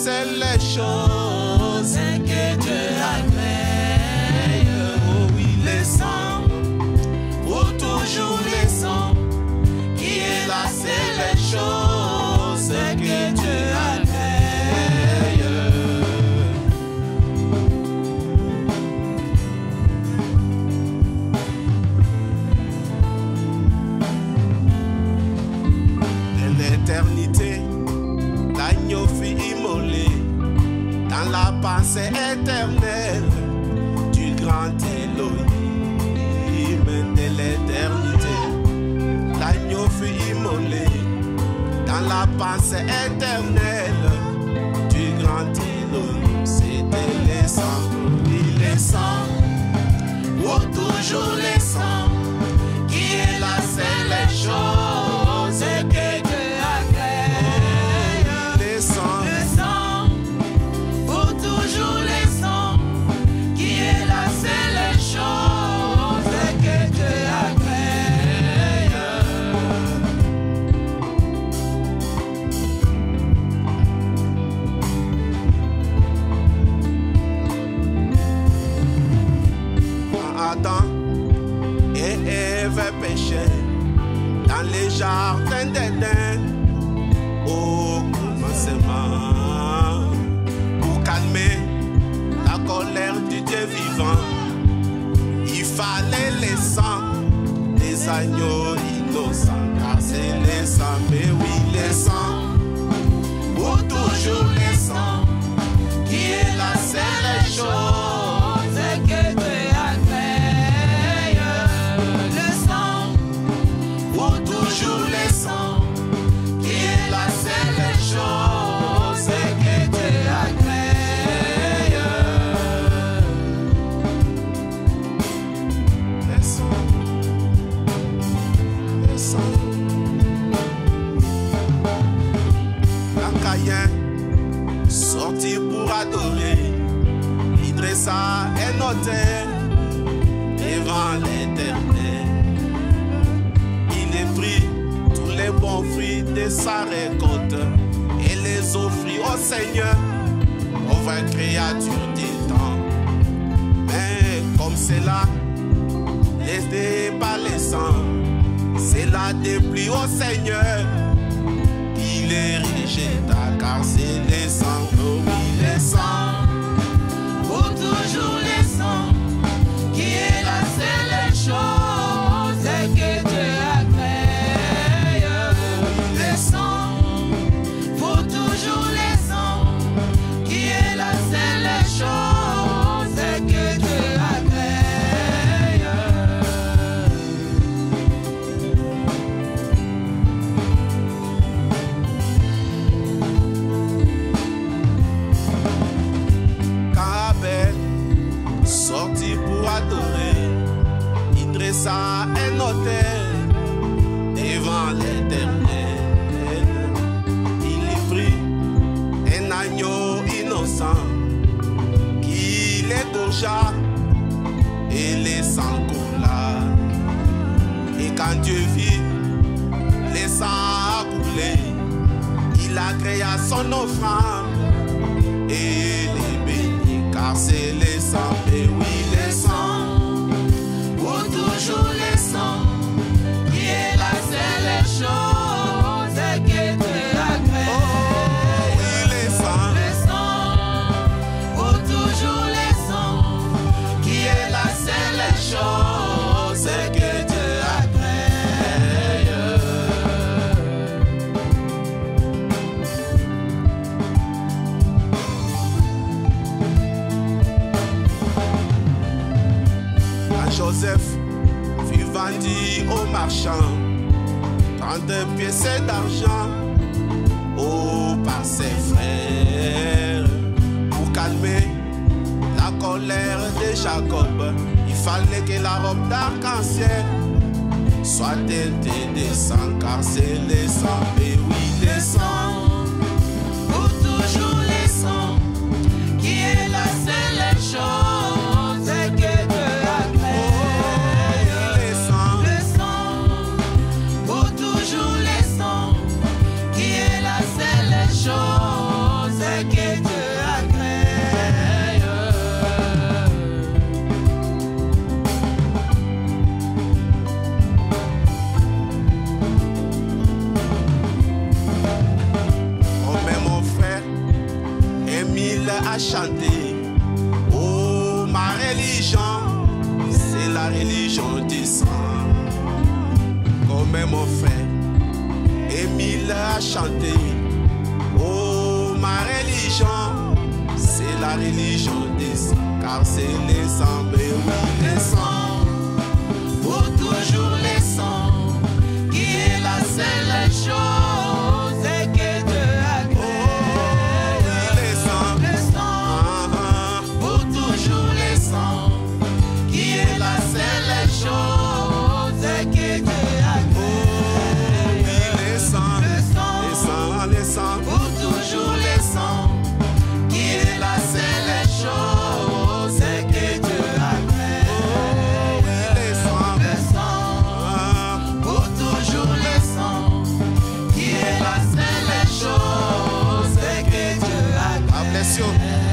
c'est les choses que Dieu agrée. Oh oui, les sangs, pour toujours les sangs, qui est là, c'est les choses que Dieu agrée. De l'éternité, l'agneau fut immolé dans la pensée éternelle du grand Elohim. De l'éternité, l'agneau fut immolé dans la pensée éternelle du grand Elohim. C'était les sangs, oui les sangs, pour toujours les sangs, qui est là, c'est les choses que Dieu a créées. Les sangs, pour toujours les sangs, qui est là, c'est les choses que Dieu a créées. Quand Adam et Ève péchaient dans les jardins d'Éden, au commencement, pour calmer la colère du Dieu vivant, il fallait les sangs des agneaux innocents, car c'est les sangs, mais oui les sangs, pour toujours les sangs, qui est là, c'est les choses que Dieu a créées. Le sang, pour toujours les sangs, qui est là, c'est les choses que Dieu a créées. Les sangs, les sangs. Quand Caïn sortit pour adorer, il dressa un autel devant l'Éternel. Il prit tous les bons fruits de sa récolte et les offrit au Seigneur, pauvre créature du temps. Mais comme cela n'était pas les sangs, cela déplut au Seigneur, il les rejeta, car c'est les sangs, oh oui les sangs, pour toujours les sangs, qui est là, c'est les choses que Dieu a créées. Les sangs, pour toujours les sangs, qui est là, c'est les choses que Dieu a créées. Quand Abel sortit pour adorer, il dressa un autel devant l'Éternel. Il y prit un agneau innocent qui l'égorgea et les sangs coula. Et quand Dieu vit les sangs couler, il agréa son offrande et les bénit, car c'est les sangs, et oui les sangs, pour toujours les sangs, qui est là, c'est les choses que Dieu a créées. Oh oui les sangs, pour toujours les sangs, qui est là, c'est les choses que Dieu a créées. Joseph fut vendu au marchand, 32 pièces d'argent par ses frères. Pour calmer la colère de Jacob, il fallait que la robe d'arc-en-ciel soit teintée de sang, car c'est les sangs, et oui les sangs, pour toujours les sangs, qui est là, c'est les choses que Dieu a créées. Les sangs, pour toujours les sangs, qui est là, c'est les choses que chanter. Oh, ma religion, c'est la religion du sang. Comme mon frère Émile a chanté. Oh, ma religion, c'est la religion du sang. Car c'est les sangs, mais oui, les sangs, pour toujours les sangs, qui est la seule chose que Dieu a créée. Oh, oui, les sangs, pour toujours les sangs, qui est la seule chose que Dieu a créée. Oh, oui, les sangs, pour toujours les sangs, qui est la seule chose que Dieu a créée. Oh, oui, les sangs, pour toujours les sangs, qui est la seule chose que Dieu a créée.